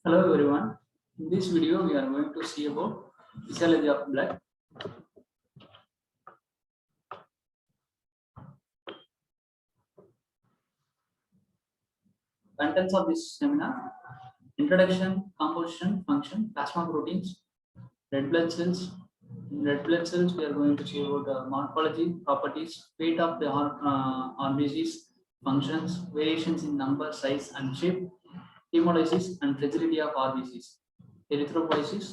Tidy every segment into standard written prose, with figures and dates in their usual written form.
Hello everyone. In this video, we are going to see about physiology of blood. Contents of this seminar: introduction, composition, function, plasma proteins, red blood cells. In red blood cells, we are going to see about morphology, properties, fate of the RBCs, functions, variations in number, size, and shape, hemolysis and fragility of RBCs, erythropoiesis,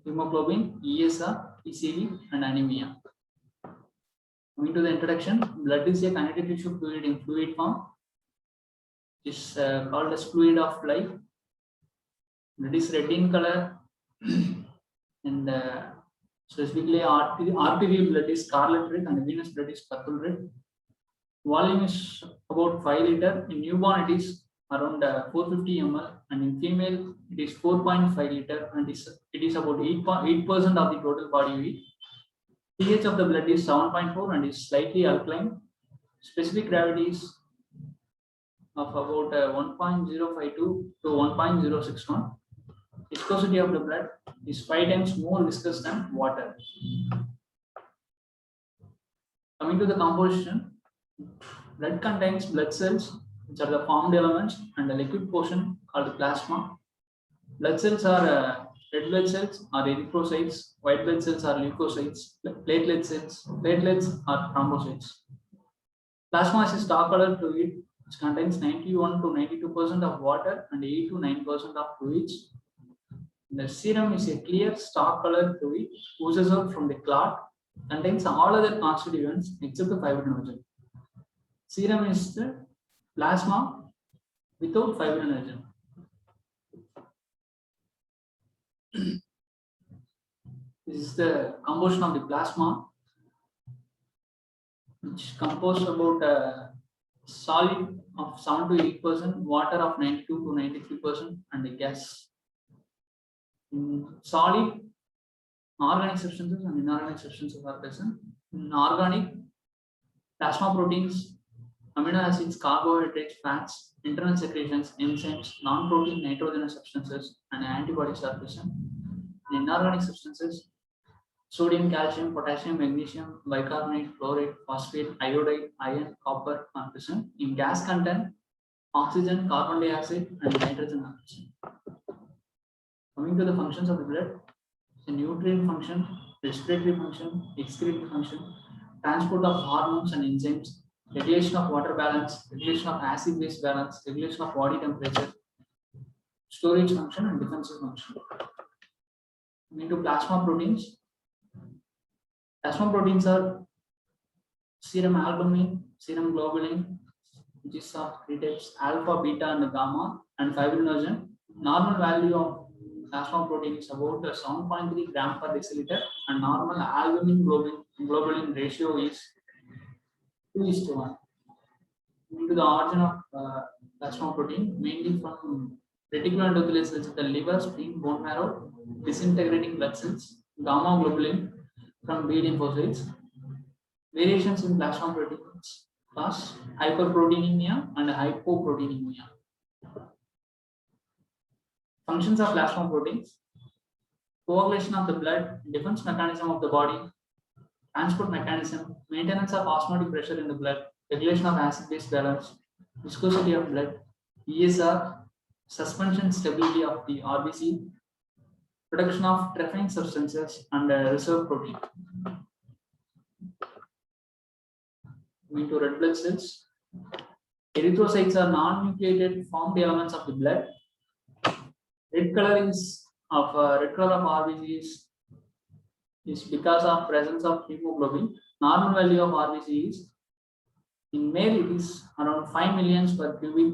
hemoglobin, ESR, ECV, and anemia. Coming to the introduction, blood is a kinetic tissue fluid in fluid form. It is called as fluid of life. It is red in color, and specifically arterial blood is scarlet red, and venous blood is purple red. Volume is about 5 liter. In newborn, it is around 450 ml, and in female, it is 4.5 liter, and it is about 8% of the total body weight. pH of the blood is 7.4 and is slightly alkaline. Specific gravity is of about 1.052 to 1.061. Viscosity of the blood is 5 times more viscous than water. Coming to the composition, blood contains blood cells, which are the formed elements, and the liquid portion called plasma. Blood cells are red blood cells are erythrocytes, white blood cells are leukocytes, platelet cells, platelets are thrombocytes. Plasma is a star colored fluid which contains 91 to 92% of water and 8 to 9% of fluids. The serum is a clear star colored fluid, oozes out from the clot, contains all other constituents except the fibrinogen. Serum is the plasma without fibrinogen. This is the composition of the plasma, which composed about solid of 7 to 8%, water of 92 to 93%, and a gas. In solid, organic substances and inorganic substances are present. In organic, plasma proteins, amino acids, carbohydrates, fats, internal secretions, enzymes, non-protein nitrogenous substances, and antibodies are present. In inorganic substances, sodium, calcium, potassium, magnesium, bicarbonate, fluoride, phosphate, iodide, iron, copper are present. In gas content, oxygen, carbon dioxide, and nitrogen are present. Coming to the functions of the blood, the nutrient function, respiratory function, excretory function, transport of hormones and enzymes, regulation of water balance, regulation of acid-base balance, regulation of body temperature, storage function, and defensive function. Coming to plasma proteins. Plasma proteins are serum albumin, serum globulin, which is of three types: alpha, beta, and gamma, and fibrinogen. Normal value of plasma protein is about 7.3 gram per deciliter, and normal albumin globulin ratio is 2:1. Into the origin of plasma protein, mainly from reticuloendothelial cells of the liver, spleen, bone marrow, disintegrating blood cells, gamma globulin from B lymphocytes. Variations in plasma proteins cause hyperproteinemia and hypoproteinemia. Functions of plasma proteins: coagulation of the blood, defense mechanism of the body, transport mechanism, maintenance of osmotic pressure in the blood, regulation of acid-base balance, viscosity of blood, ESR, suspension stability of the RBC, production of trephine substances, and reserve protein. Coming to red blood cells, erythrocytes are non-nucleated formed elements of the blood. Red color of RBCs is because of presence of hemoglobin. Normal value of RBC is, in male it is around 5 millions per cubic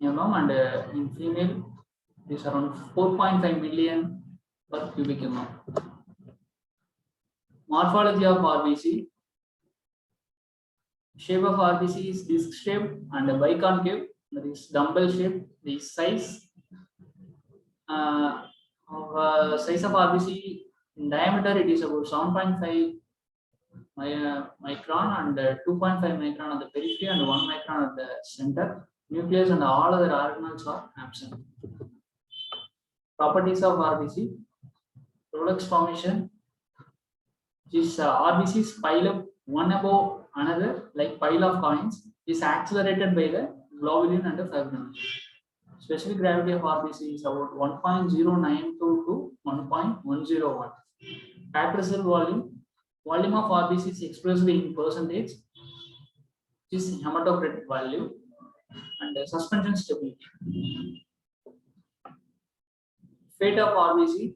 mm, and in female it is around 4.5 million per cubic mm. Morphology of RBC: shape of RBC is disc shape and biconcave, that is dumbbell shape. The size size of RBC in diameter, it is about 7.5 micron and 2.5 micron on the periphery and 1 micron at the center. Nucleus and all other organelles are absent. Properties of RBC. Rolex formation. This RBCs pile up one above another like pile of coins is accelerated by the globulin and the fibrin. Specific gravity of RBC is about 1.092 to 1.101. Packed volume. Volume of RBC is expressed in percentage. This is hematocrit value and suspension stability. Fate of RBC.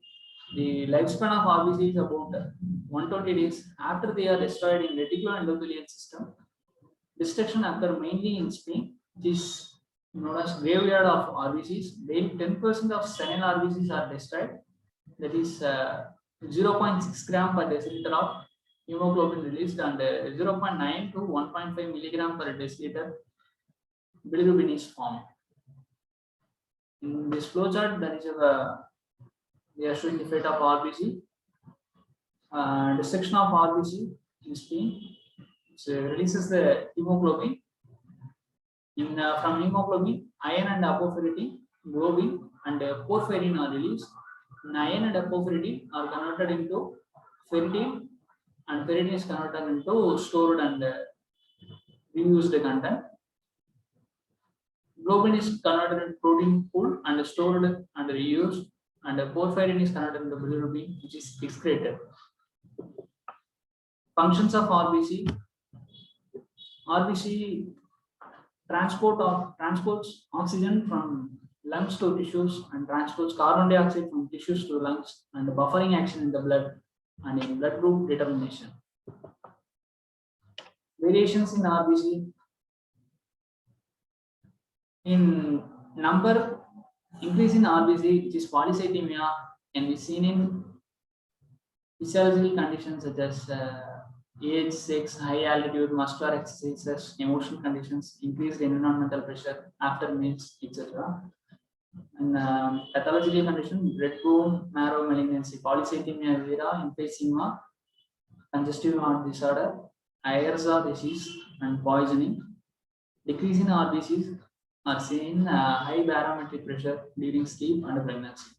The lifespan of RBC is about 120 days after they are destroyed in reticuloendothelial system. Destruction occurs mainly in spleen, which is known as graveyard of RBCs. Daily 10% of senile RBCs are destroyed. That is 0.6 gram per deciliter of hemoglobin released and 0.9 to 1.5 milligram per deciliter bilirubin is formed. In this flowchart, there is we are showing the fate of RBC. Dissection of RBC in spleen. So releases the hemoglobin. From hemoglobin, iron and apophoricity, globin and porphyrin are released. Iron and apophoricity are converted into ferritin, and ferritin is converted into stored and reused content. Globin is converted into protein pool and stored and reused, and porphyrin is converted into bilirubin, which is excreted. Functions of RBC. RBC transports oxygen from lungs to tissues and transports carbon dioxide from tissues to lungs, and buffering action in the blood and in blood group determination. Variations in RBC. In number, increase in RBC, which is polycythemia, can be seen in physiological conditions such as age, sex, high altitude, muscular exercises, emotional conditions, increased environmental pressure after meals, etc. And pathological condition, red bone marrow malignancy, polycythemia vera, emphysema, congestive heart disorder, Ayerza disease, and poisoning. Decrease in RBCs are seen high barometric pressure during sleep and pregnancy.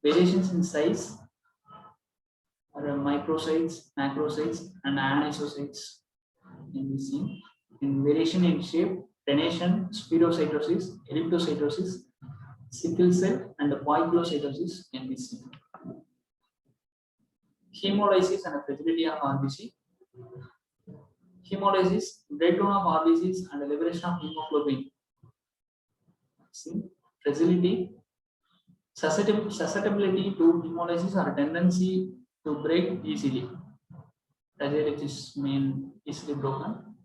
Variations in size are microcytes, macrocytes, and anisocytes can be seen. In variation in shape, renation, spherocytosis, elliptocytosis, sickle cell, and poikilocytosis can be seen. Hemolysis and fragility of RBC. Hemolysis, breakdown of RBCs and liberation of hemoglobin. See, fragility, susceptibility to hemolysis or tendency to break easily. Fragility is easily broken.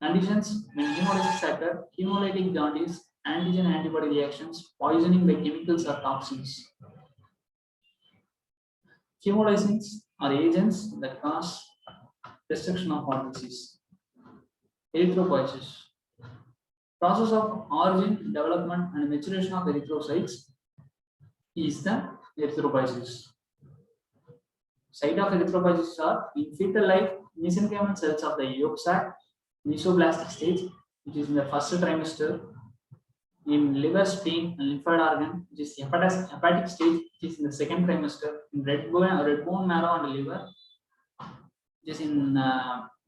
Conditions when hemolysis occur, hemolytic jaundice, antigen antibody reactions, poisoning by chemicals or toxins. Hemolysins are agents that cause destruction of RBCs. Erythropoiesis. Process of origin, development, and maturation of erythrocytes is the erythropoiesis. Site of erythropoiesis are in fetal life, mesenchymal cells of the yolk sac, mesoblastic stage, which is in the first trimester, in liver, spleen, and lymphoid organ, which is hepatic stage, which is in the second trimester, in red bone marrow and liver, which is in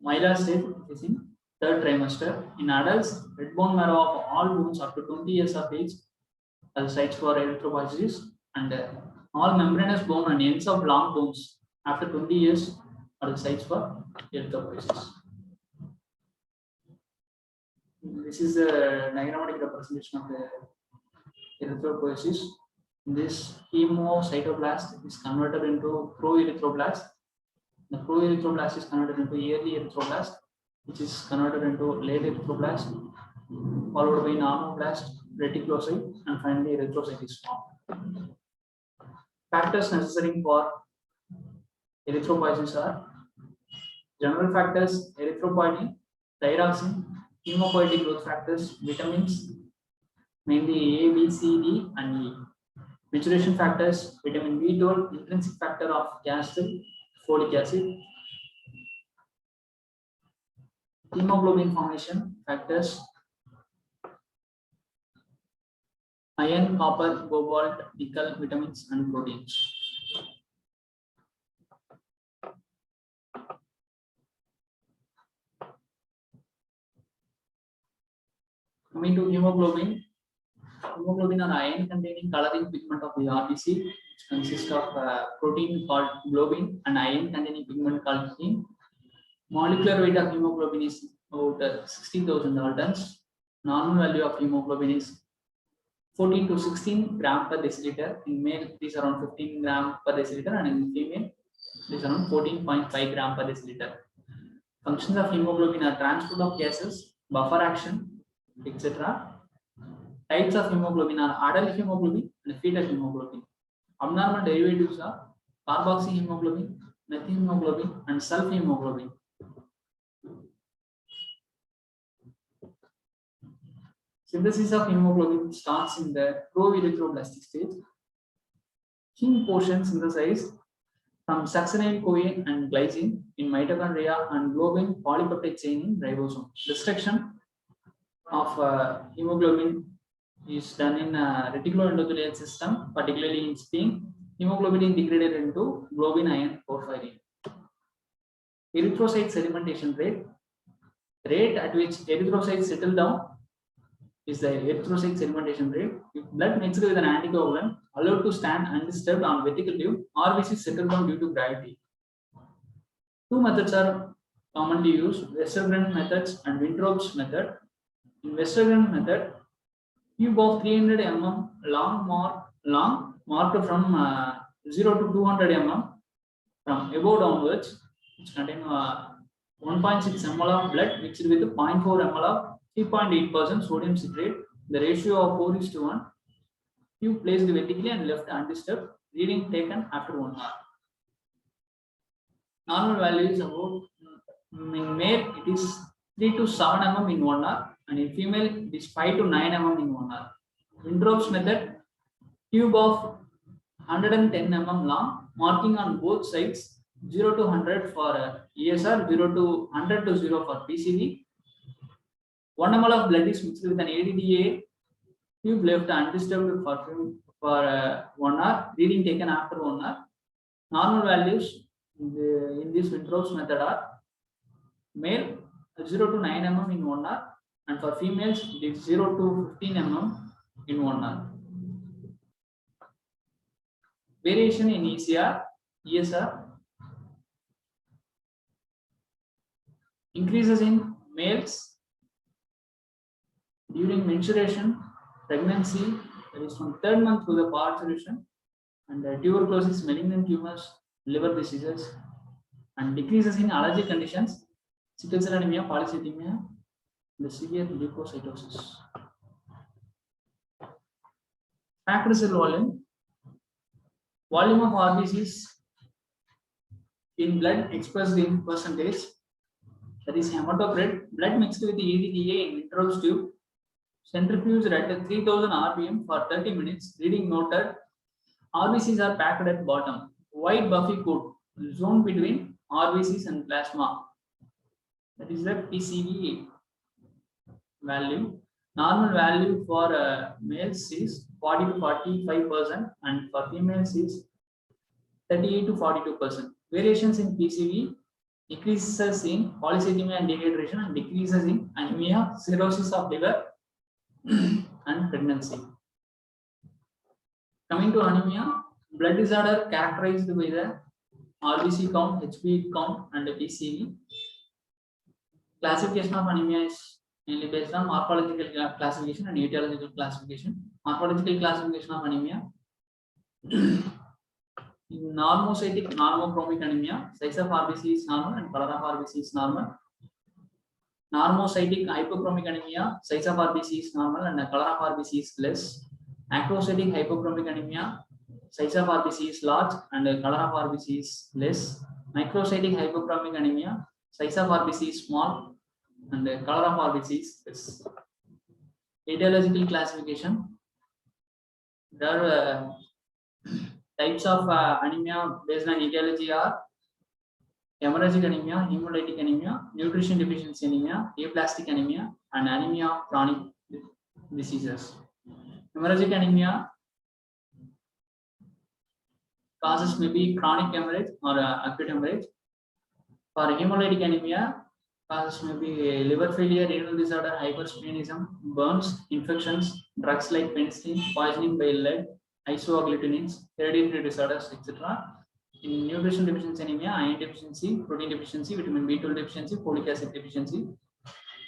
myelin stage, which is in third trimester. In adults, red bone marrow of all bones up to 20 years of age are the sites for erythropoiesis, and all membranous bone and ends of long bones after 20 years are the sites for erythropoiesis. This is a diagrammatic representation of the erythropoiesis. This hemocytoblast is converted into proerythroblast. The proerythroblast is converted into early erythroblast, which is converted into late erythroblast, followed by normoblast, reticulocyte, and finally erythrocyte is formed. Factors necessary for erythropoiesis are general factors: erythropoietin, thyroxine, hemopoietic growth factors, vitamins, mainly A, B, C, D, and E. Maturation factors: vitamin B12, intrinsic factor of gastrin, folic acid. Hemoglobin formation factors iron, copper, cobalt, nickel, vitamins, and proteins. Coming to hemoglobin. Hemoglobin are iron-containing coloring pigment of the RBC, which consists of protein called globin and iron-containing pigment called heme. Molecular weight of hemoglobin is about 60,000 daltons. Normal value of hemoglobin is 14 to 16 gram per deciliter. In male, it is around 15 gram per deciliter, and in female, it is around 14.5 gram per deciliter. Functions of hemoglobin are transport of gases, buffer action, etc. Types of hemoglobin are adult hemoglobin and fetal hemoglobin. Abnormal derivatives are carboxyhemoglobin, methemoglobin, and sulfhemoglobin. Synthesis of hemoglobin starts in the pro-erythroblastic stage. Heme portion synthesized from succinyl-CoA and glycine in mitochondria and globin polypeptide chain in ribosome. Destruction of hemoglobin is done in reticuloendothelial system, particularly in spleen. Hemoglobin is degraded into globin iron porphyrin. Erythrocyte sedimentation rate at which erythrocytes settle down is the erythrocyte sedimentation rate. If blood mixed with an anticoagulant allowed to stand undisturbed on vesicle tube, RBC settle down due to gravity. Two methods are commonly used: Westergren methods and Wintrob's method. In Westergren method, tube of 300 mm long marked from 0 to 200 mm from above downwards, which contain 1.6 ml of blood mixed with 0.4 ml of 3.8% sodium citrate. The ratio of 4:1. Tube placed vertically and left undisturbed. Reading taken after 1 hour. Normal value is about, in male it is 3 to 7 mm in 1 hour, and in female it is 5 to 9 mm in 1 hour. Wintrob's method, tube of 110 mm long, marking on both sides 0 to 100 for ESR, 0 to 100 to 0 for PCV. 1 ml of blood is mixed with an ADDA, tube left undisturbed for 1 hour, reading taken after 1 hour. Normal values in this Wintrob's method are: male 0 to 9 mm in 1 hour, and for females it is 0 to 15 mm in 1 hour. Variation in ESR increases in males during menstruation, pregnancy, that is from 3rd month to the parturition, and tuberculosis, malignant tumors, liver diseases, and decreases in allergic conditions, sickle cell anemia, polycythemia, and severe leukocytosis. Packed cell volume of RBCs in blood expressed in percentage, that is hematocrit, blood mixed with the EDTA in Wintrob's tube, centrifuged at 3000 rpm for 30 minutes, reading noted. RBCs are packed at bottom. White buffy coat zone between RBCs and plasma, that is the PCV value. Normal value for males is 40 to 45%, and for females is 38 to 42%. Variations in PCV increases in polycythemia and dehydration, and decreases in anemia, cirrhosis of liver, and pregnancy. Coming to anemia, blood disorder characterized by the RBC count, HB count, and PCV. Classification of anemia is mainly based on morphological classification and etiological classification. Morphological classification of anemia: in normocytic normochromic anemia, size of RBC is normal and color of RBC is normal. Normocytic hypochromic anemia, size of RBC is normal and the color of RBC is less. Acrocytic hypochromic anemia, size of RBC is large and the color of RBC is less. Microcytic hypochromic anemia, size of RBC is small and the color of RBC is less. Etiological classification: there are types of anemia based on etiology are hemorrhagic anemia, hemolytic anemia, nutrition deficiency anemia, aplastic anemia, and anemia of chronic diseases. Hemorrhagic anemia causes may be chronic hemorrhage or acute hemorrhage. For hemolytic anemia, causes may be liver failure, renal disorder, hypersplenism, burns, infections, drugs like penicillin, poisoning by lead, isoagglutinins, hereditary disorders, etc. In nutrition deficiency anemia, iron deficiency, protein deficiency, vitamin B12 deficiency, folic acid deficiency.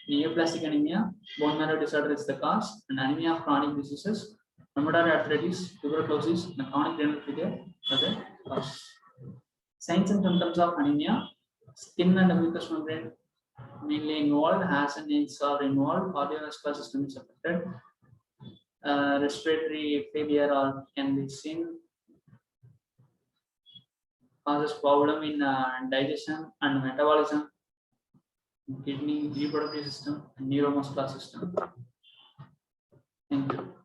Neoplastic anemia, bone marrow disorder is the cause, and anemia of chronic diseases, rheumatoid arthritis, tuberculosis, and chronic renal failure are the cause. Signs and symptoms of anemia: skin and mucous membrane mainly involved, hands and knees are involved, cardiovascular system is affected, respiratory failure or can be seen, causes problem in digestion and metabolism, kidney, reproductive system, and neuromuscular system. Thank you.